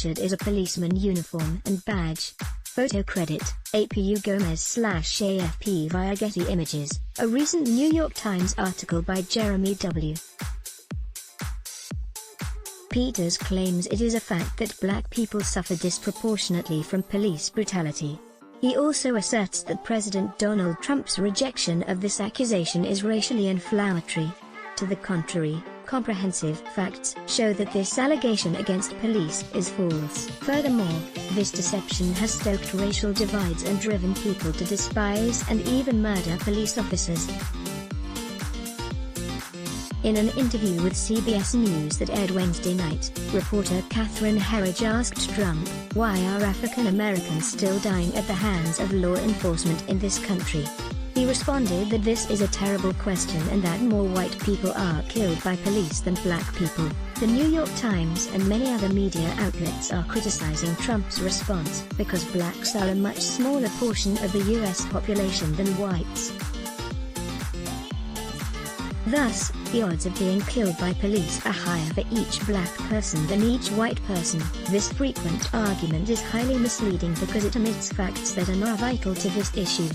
featured is a policeman uniform and badge. Photo credit, APU Gomez/AFP via Getty Images, a recent New York Times article by Jeremy W. Peters claims it is a fact that black people suffer disproportionately from police brutality. He also asserts that President Donald Trump's rejection of this accusation is racially inflammatory. To the contrary, comprehensive facts show that this allegation against police is false. Furthermore, this deception has stoked racial divides and driven people to despise and even murder police officers. In an interview with CBS News that aired Wednesday night, reporter Catherine Herridge asked Trump, "Why are African Americans still dying at the hands of law enforcement in this country?" He responded that this is a terrible question and that more white people are killed by police than black people. The New York Times and many other media outlets are criticizing Trump's response because blacks are a much smaller portion of the U.S. population than whites. Thus, the odds of being killed by police are higher for each black person than each white person. This frequent argument is highly misleading because it omits facts that are more vital to this issue.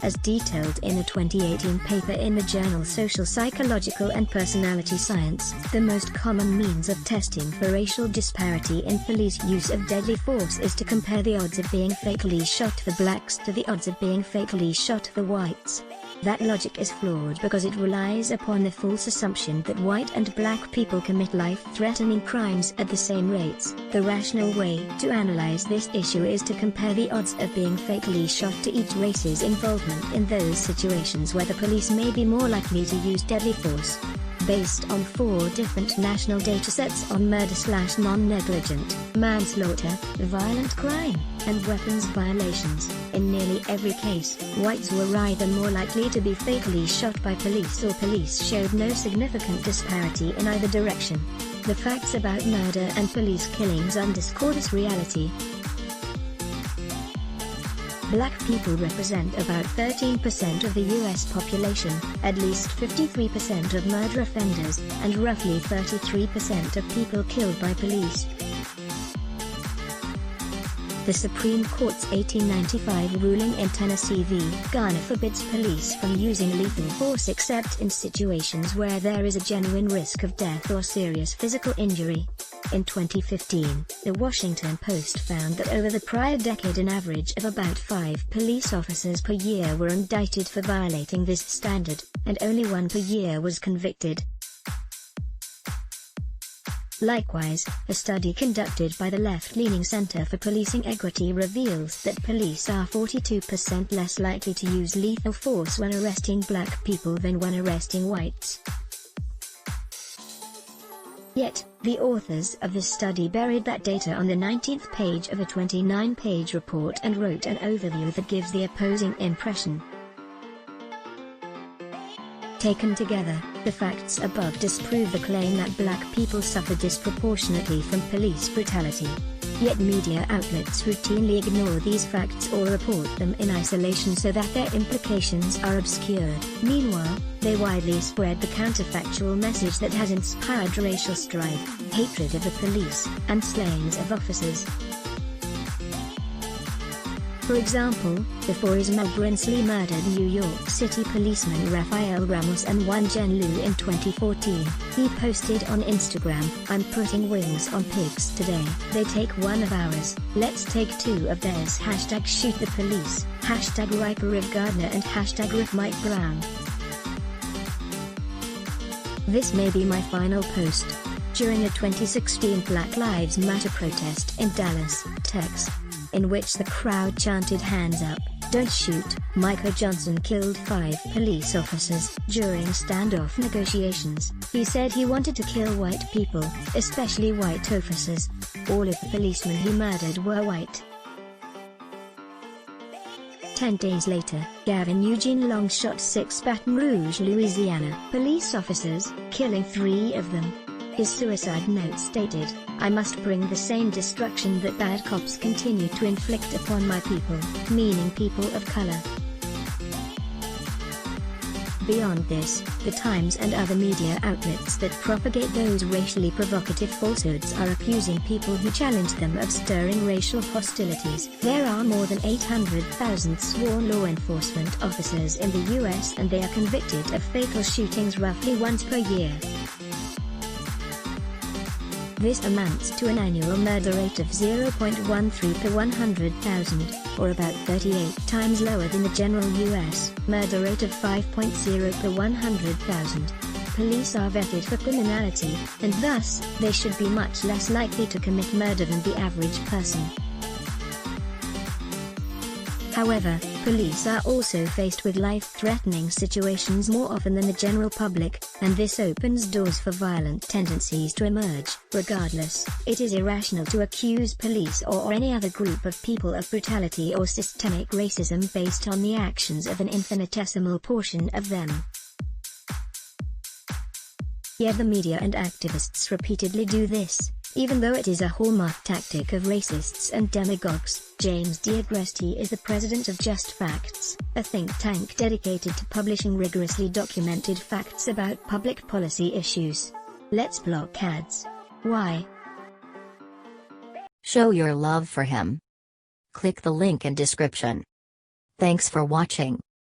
As detailed in a 2018 paper in the journal Social Psychological and Personality Science, the most common means of testing for racial disparity in police use of deadly force is to compare the odds of being fatally shot for blacks to the odds of being fatally shot for whites. That logic is flawed because it relies upon the false assumption that white and black people commit life-threatening crimes at the same rates. The rational way to analyze this issue is to compare the odds of being fatally shot to each race's involvement in those situations where the police may be more likely to use deadly force. Based on 4 different national datasets on murder/non-negligent, manslaughter, violent crime, and weapons violations, in nearly every case, whites were either more likely to be fatally shot by police or police showed no significant disparity in either direction. The facts about murder and police killings underscore this reality. Black people represent about 13% of the U.S. population, at least 53% of murder offenders, and roughly 33% of people killed by police. The Supreme Court's 1895 ruling in Tennessee v. Garner forbids police from using lethal force except in situations where there is a genuine risk of death or serious physical injury. In 2015, The Washington Post found that over the prior decade an average of about 5 police officers per year were indicted for violating this standard, and only 1 per year was convicted. Likewise, a study conducted by the left-leaning Center for Policing Equity reveals that police are 42% less likely to use lethal force when arresting black people than when arresting whites. Yet, the authors of this study buried that data on the 19th page of a 29-page report and wrote an overview that gives the opposing impression. Taken together, the facts above disprove the claim that black people suffer disproportionately from police brutality. Yet media outlets routinely ignore these facts or report them in isolation so that their implications are obscured. Meanwhile, they widely spread the counterfactual message that has inspired racial strife, hatred of the police, and slayings of officers. For example, before Ismael Brinsley murdered New York City policeman Rafael Ramos and Wan Jen Liu in 2014, he posted on Instagram, "I'm putting wings on pigs today. They take one of ours, let's take 2 of theirs. #shoot the police, #RiPeriv Gardner and #Rip Mike Brown. This may be my final post." During a 2016 Black Lives Matter protest in Dallas, Texas, in which the crowd chanted "Hands up, don't shoot," Micah Johnson killed 5 police officers. During standoff negotiations, he said he wanted to kill white people, especially white officers. All of the policemen he murdered were white. 10 days later, Gavin Eugene Long shot 6 Baton Rouge, Louisiana, police officers, killing 3 of them. His suicide note stated, "I must bring the same destruction that bad cops continue to inflict upon my people," meaning people of color. Beyond this, the Times and other media outlets that propagate those racially provocative falsehoods are accusing people who challenge them of stirring racial hostilities. There are more than 800,000 sworn law enforcement officers in the US, and they are convicted of fatal shootings roughly once per year. This amounts to an annual murder rate of 0.13 per 100,000, or about 38 times lower than the general US murder rate of 5.0 per 100,000. Police are vetted for criminality, and thus, they should be much less likely to commit murder than the average person. However, police are also faced with life-threatening situations more often than the general public, and this opens doors for violent tendencies to emerge. Regardless, it is irrational to accuse police or any other group of people of brutality or systemic racism based on the actions of an infinitesimal portion of them. Yet the media and activists repeatedly do this, even though it is a hallmark tactic of racists and demagogues. James D'Agresti is the president of Just Facts, a think tank dedicated to publishing rigorously documented facts about public policy issues. Let's block ads. Why? Show your love for him. Click the link in description. Thanks for watching.